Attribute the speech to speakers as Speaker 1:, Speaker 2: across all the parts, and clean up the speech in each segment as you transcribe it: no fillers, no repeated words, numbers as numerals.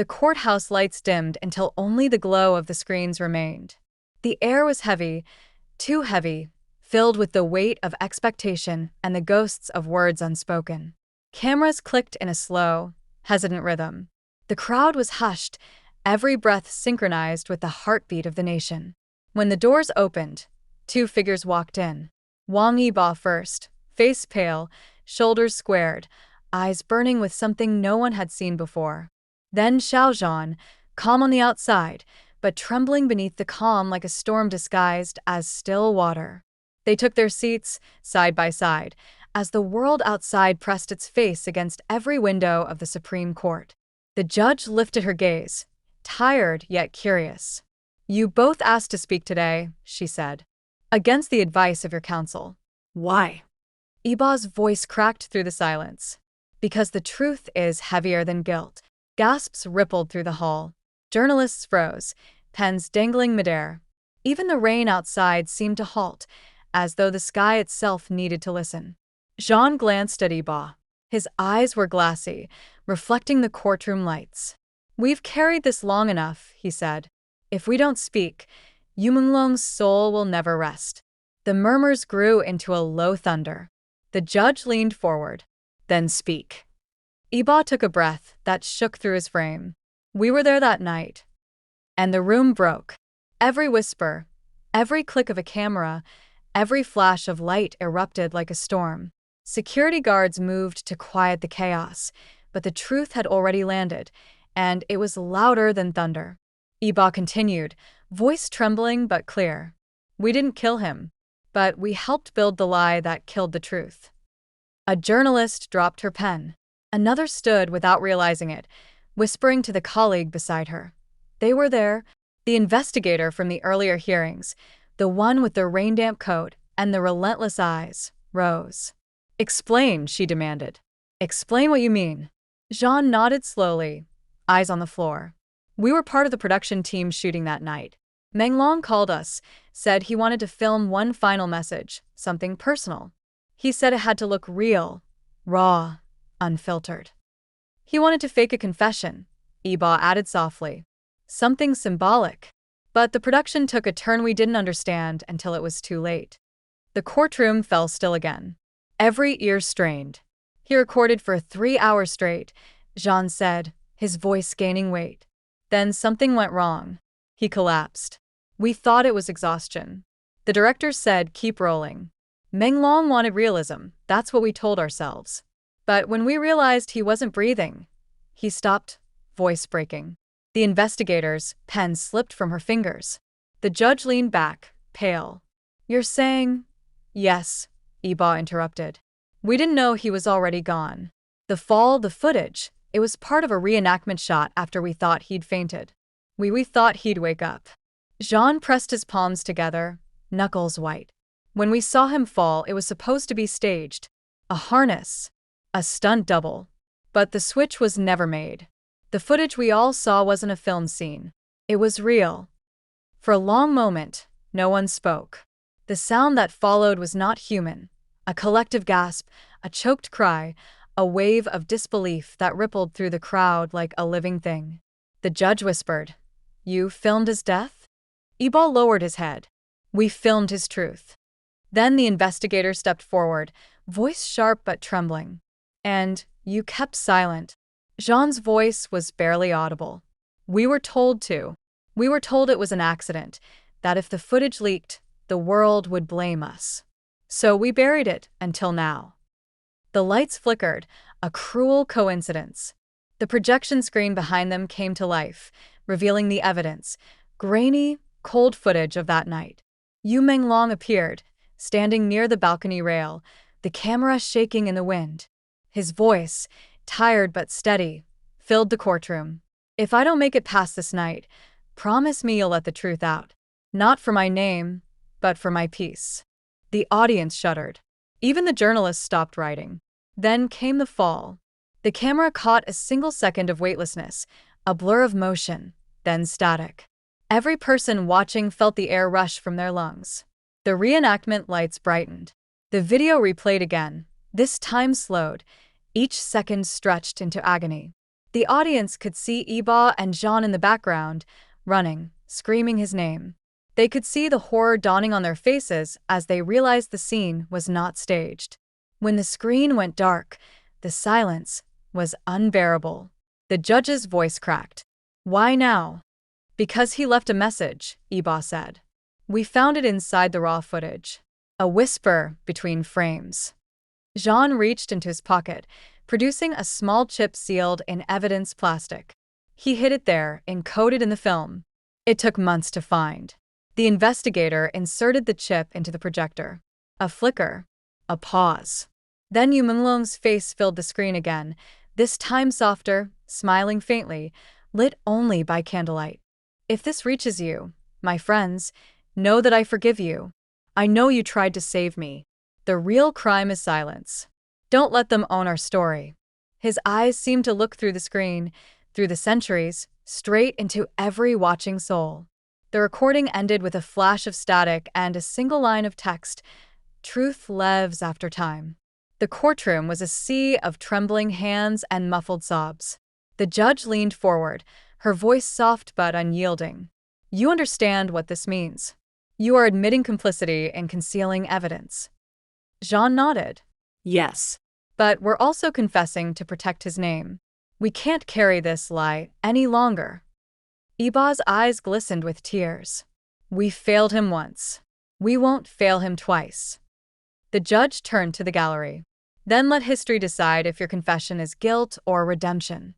Speaker 1: The courthouse lights dimmed until only the glow of the screens remained. The air was heavy, too heavy, filled with the weight of expectation and the ghosts of words unspoken. Cameras clicked in a slow, hesitant rhythm. The crowd was hushed, every breath synchronized with the heartbeat of the nation. When the doors opened, two figures walked in. Wang Yiba first, face pale, shoulders squared, eyes burning with something no one had seen before. Then Xiao Zhan, calm on the outside, but trembling beneath the calm like a storm disguised as still water. They took their seats, side by side, as the world outside pressed its face against every window of the Supreme Court. The judge lifted her gaze, tired yet curious. "You both asked to speak today," she said. "Against the advice of your counsel." "Why?" Iba's voice cracked through the silence. "Because the truth is heavier than guilt." Gasps rippled through the hall. Journalists froze, pens dangling midair. Even the rain outside seemed to halt, as though the sky itself needed to listen. Jean glanced at Iba. His eyes were glassy, reflecting the courtroom lights. "We've carried this long enough," he said. "If we don't speak, Menglong's soul will never rest." The murmurs grew into a low thunder. The judge leaned forward. "Then speak." Iba took a breath that shook through his frame. "We were there that night." And the room broke. Every whisper, every click of a camera, every flash of light erupted like a storm. Security guards moved to quiet the chaos, but the truth had already landed, and it was louder than thunder. Iba continued, voice trembling but clear. "We didn't kill him, but we helped build the lie that killed the truth." A journalist dropped her pen. Another stood without realizing it, whispering to the colleague beside her. They were there, the investigator from the earlier hearings, the one with the rain-damp coat and the relentless eyes, Rose. "Explain," she demanded. "Explain what you mean." Jean nodded slowly, eyes on the floor. "We were part of the production team shooting that night. Menglong called us, said he wanted to film one final message, something personal. He said it had to look real, raw, unfiltered. He wanted to fake a confession," Iba added softly. "Something symbolic. But the production took a turn we didn't understand until it was too late." The courtroom fell still again. Every ear strained. "He recorded for 3 hours straight," Jean said, his voice gaining weight. "Then something went wrong. He collapsed. We thought it was exhaustion. The director said keep rolling. Menglong wanted realism, that's what we told ourselves. But when we realized he wasn't breathing," he stopped, voice breaking. The investigator's pen slipped from her fingers. The judge leaned back, pale. "You're saying—" "Yes," Iba interrupted. "We didn't know he was already gone. The fall, the footage, it was part of a reenactment shot after we thought he'd fainted. We thought he'd wake up." Jean pressed his palms together, knuckles white. "When we saw him fall, it was supposed to be staged. A harness. A stunt double. But the switch was never made. The footage we all saw wasn't a film scene. It was real." For a long moment, no one spoke. The sound that followed was not human. A collective gasp, a choked cry, a wave of disbelief that rippled through the crowd like a living thing. The judge whispered, "You filmed his death?" Iba lowered his head. "We filmed his truth." Then the investigator stepped forward, voice sharp but trembling. "And you kept silent." Jean's voice was barely audible. "We were told to. We were told it was an accident, that if the footage leaked, the world would blame us. So we buried it until now." The lights flickered, a cruel coincidence. The projection screen behind them came to life, revealing the evidence, grainy, cold footage of that night. Menglong appeared, standing near the balcony rail, the camera shaking in the wind. His voice, tired but steady, filled the courtroom. "If I don't make it past this night, promise me you'll let the truth out. Not for my name, but for my peace." The audience shuddered. Even the journalists stopped writing. Then came the fall. The camera caught a single second of weightlessness, a blur of motion, then static. Every person watching felt the air rush from their lungs. The reenactment lights brightened. The video replayed again, this time slowed, each second stretched into agony. The audience could see Iba and Jean in the background, running, screaming his name. They could see the horror dawning on their faces as they realized the scene was not staged. When the screen went dark, the silence was unbearable. The judge's voice cracked. "Why now?" "Because he left a message," Iba said. "We found it inside the raw footage." A whisper between frames. Jean reached into his pocket, producing a small chip sealed in evidence plastic. He hid it there, encoded in the film. It took months to find. The investigator inserted the chip into the projector. A flicker. A pause. Then Menglong's face filled the screen again, this time softer, smiling faintly, lit only by candlelight. "If this reaches you, my friends, know that I forgive you. I know you tried to save me. The real crime is silence. Don't let them own our story." His eyes seemed to look through the screen, through the centuries, straight into every watching soul. The recording ended with a flash of static and a single line of text: "Truth lives after time." The courtroom was a sea of trembling hands and muffled sobs. The judge leaned forward, her voice soft but unyielding. "You understand what this means. You are admitting complicity in concealing evidence." Jean nodded.
Speaker 2: Yes.
Speaker 1: "But we're also confessing to protect his name. We can't carry this lie any longer." Iba's eyes glistened with tears. "We failed him once. We won't fail him twice." The judge turned to the gallery. "Then let history decide if your confession is guilt or redemption."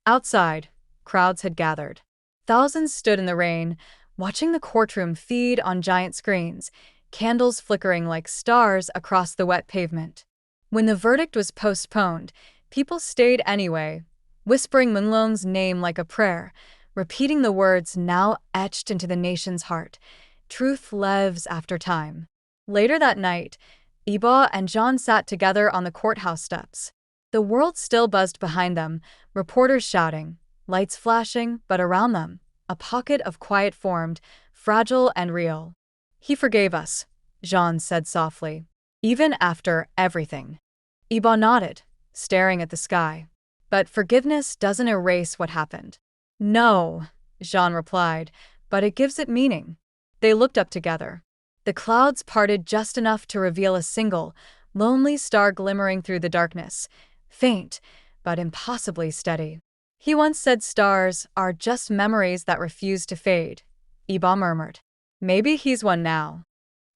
Speaker 1: Outside, crowds had gathered. Thousands stood in the rain, watching the courtroom feed on giant screens, candles flickering like stars across the wet pavement. When the verdict was postponed, people stayed anyway, whispering Menglong's name like a prayer, repeating the words now etched into the nation's heart: "Truth lives after time." Later that night, Iba and Jean sat together on the courthouse steps. The world still buzzed behind them, reporters shouting, lights flashing, but around them, a pocket of quiet formed, fragile and real. "He forgave us," Jean said softly. "Even after everything." Iba nodded, staring at the sky. "But forgiveness doesn't erase what happened." "No," Jean replied, "but it gives it meaning." They looked up together. The clouds parted just enough to reveal a single, lonely star glimmering through the darkness, faint, but impossibly steady. "He once said stars are just memories that refuse to fade," Iba murmured. "Maybe he's one now."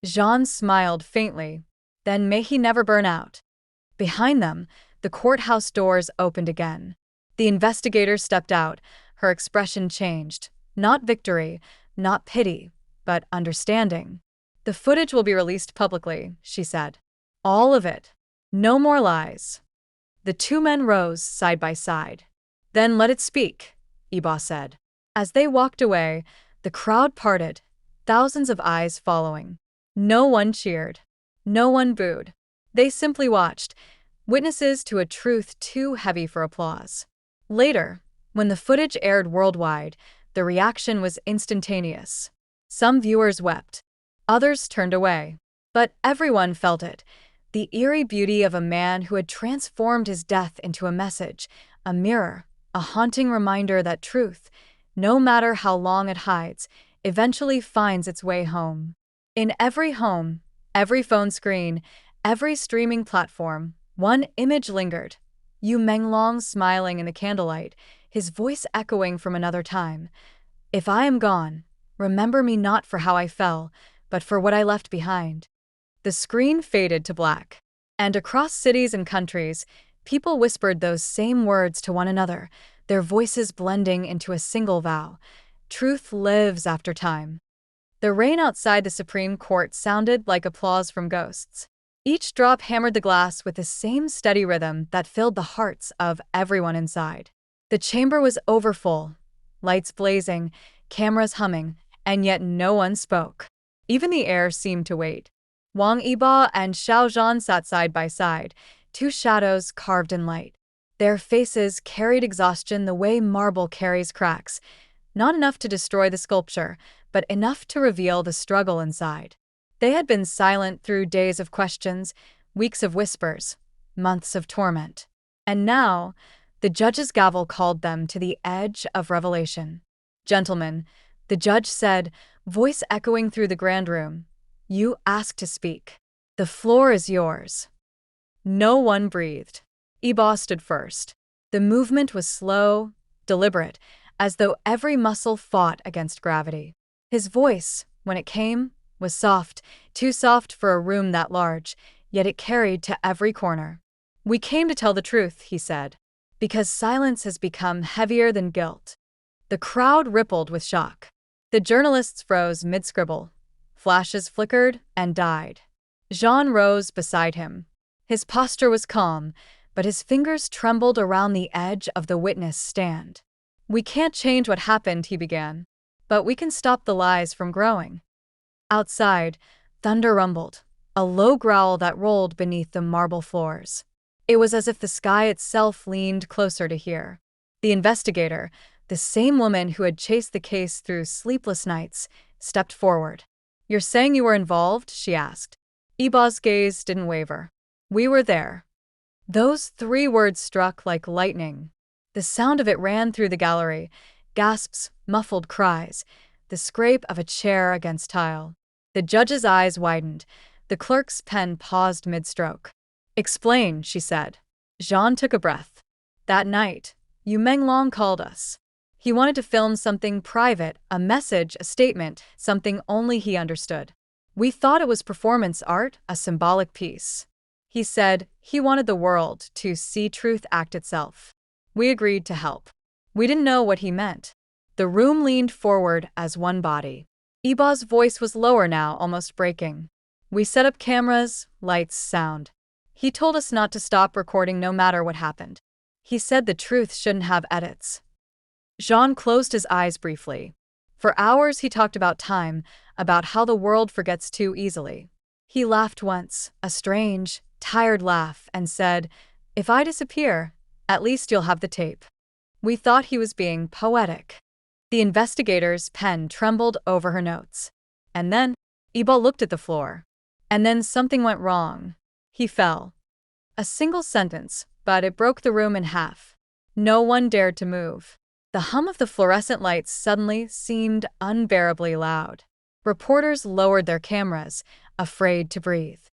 Speaker 1: Jean smiled faintly. "Then may he never burn out." Behind them, the courthouse doors opened again. The investigator stepped out, her expression changed. Not victory, not pity, but understanding. "The footage will be released publicly," she said. "All of it. No more lies." The two men rose side by side. "Then let it speak," Iba said. As they walked away, the crowd parted, thousands of eyes following. No one cheered. No one booed. They simply watched, witnesses to a truth too heavy for applause. Later, when the footage aired worldwide, the reaction was instantaneous. Some viewers wept. Others turned away. But everyone felt it. The eerie beauty of a man who had transformed his death into a message, a mirror, a haunting reminder that truth, no matter how long it hides, eventually finds its way home. In every home, every phone screen, every streaming platform, one image lingered. Menglong smiling in the candlelight, his voice echoing from another time. "If I am gone, remember me not for how I fell, but for what I left behind." The screen faded to black. And across cities and countries, people whispered those same words to one another, their voices blending into a single vow: "Truth lives after time." The rain outside the Supreme Court sounded like applause from ghosts. Each drop hammered the glass with the same steady rhythm that filled the hearts of everyone inside. The chamber was overfull, lights blazing, cameras humming, and yet no one spoke. Even the air seemed to wait. Wang Iba and Xiao Zhan sat side by side, two shadows carved in light. Their faces carried exhaustion the way marble carries cracks, not enough to destroy the sculpture, but enough to reveal the struggle inside. They had been silent through days of questions, weeks of whispers, months of torment. And now, The judge's gavel called them to the edge of revelation. "Gentlemen," the judge said, voice echoing through the grand room, "you asked to speak. The floor is yours." No one breathed. Eba stood first. The movement was slow, deliberate, as though every muscle fought against gravity. His voice, when it came, was soft, too soft for a room that large, yet it carried to every corner. "We came to tell the truth," he said, "because silence has become heavier than guilt." The crowd rippled with shock. The journalists froze mid-scribble. Flashes flickered and died. Jean rose beside him. His posture was calm, but his fingers trembled around the edge of the witness stand. "We can't change what happened," he began, "but we can stop the lies from growing." Outside, thunder rumbled, a low growl that rolled beneath the marble floors. It was as if the sky itself leaned closer to hear. The investigator, the same woman who had chased the case through sleepless nights, stepped forward. "You're saying you were involved?" she asked. Eba's gaze didn't waver. "We were there." Those 3 words struck like lightning. The sound of it ran through the gallery, gasps, muffled cries, the scrape of a chair against tile. The judge's eyes widened. The clerk's pen paused mid-stroke. "Explain," she said. Jean took a breath. "That night, Menglong called us. He wanted to film something private, a message, a statement, something only he understood. We thought it was performance art, a symbolic piece. He said he wanted the world to see truth act itself. We agreed to help. We didn't know what he meant." The room leaned forward as one body. Eba's voice was lower now, almost breaking. "We set up cameras, lights, sound. He told us not to stop recording no matter what happened. He said the truth shouldn't have edits." Jean closed his eyes briefly. For hours he talked about time, about how the world forgets too easily. He laughed once, a strange, tired laugh, and said, "If I disappear, at least you'll have the tape." We thought he was being poetic. The investigator's pen trembled over her notes. And then, Eba looked at the floor. And then something went wrong. He fell. A single sentence, but it broke the room in half. No one dared to move. The hum of the fluorescent lights suddenly seemed unbearably loud. Reporters lowered their cameras, afraid to breathe.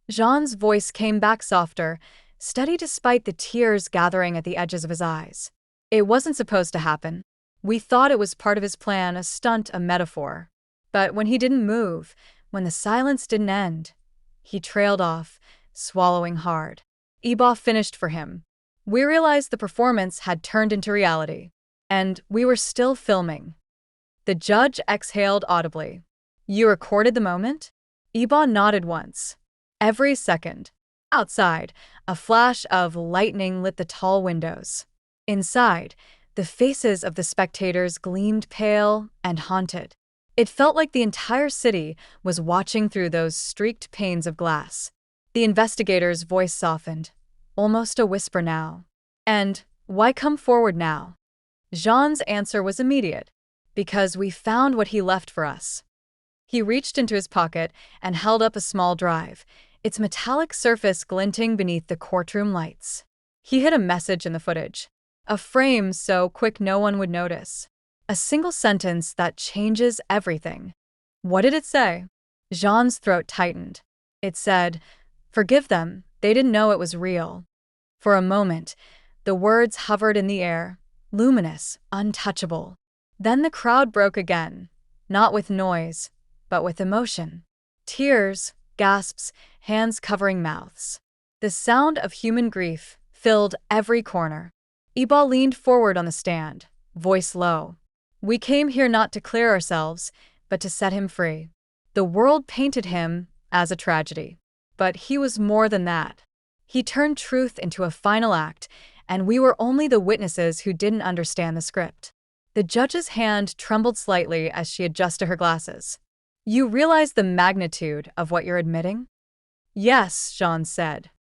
Speaker 1: Jean's voice came back softer, steady despite the tears gathering at the edges of his eyes. "It wasn't supposed to happen. We thought it was part of his plan, a stunt, a metaphor. But when he didn't move, when the silence didn't end, he trailed off, swallowing hard." Eba finished for him. "We realized the performance had turned into reality. And we were still filming." The judge exhaled audibly. "You recorded the moment?" Eba nodded once. "Every second." Outside, a flash of lightning lit the tall windows. Inside, the faces of the spectators gleamed pale and haunted. It felt like the entire city was watching through those streaked panes of glass. The investigator's voice softened, almost a whisper now. "And why come forward now?" Jean's answer was immediate. "Because we found what he left for us." He reached into his pocket and held up a small drive, its metallic surface glinting beneath the courtroom lights. He hid a message in the footage. A frame so quick no one would notice. A single sentence that changes everything. What did it say? Jean's throat tightened. It said, "Forgive them, they didn't know it was real." For a moment, the words hovered in the air, luminous, untouchable. Then the crowd broke again, not with noise, but with emotion. Tears, gasps, hands covering mouths. The sound of human grief filled every corner. Eba leaned forward on the stand, voice low. "We came here not to clear ourselves, but to set him free." The world painted him as a tragedy. But he was more than that. He turned truth into a final act, and we were only the witnesses who didn't understand the script. The judge's hand trembled slightly as she adjusted her glasses. "You realize the magnitude of what you're admitting?" "Yes," Jean said.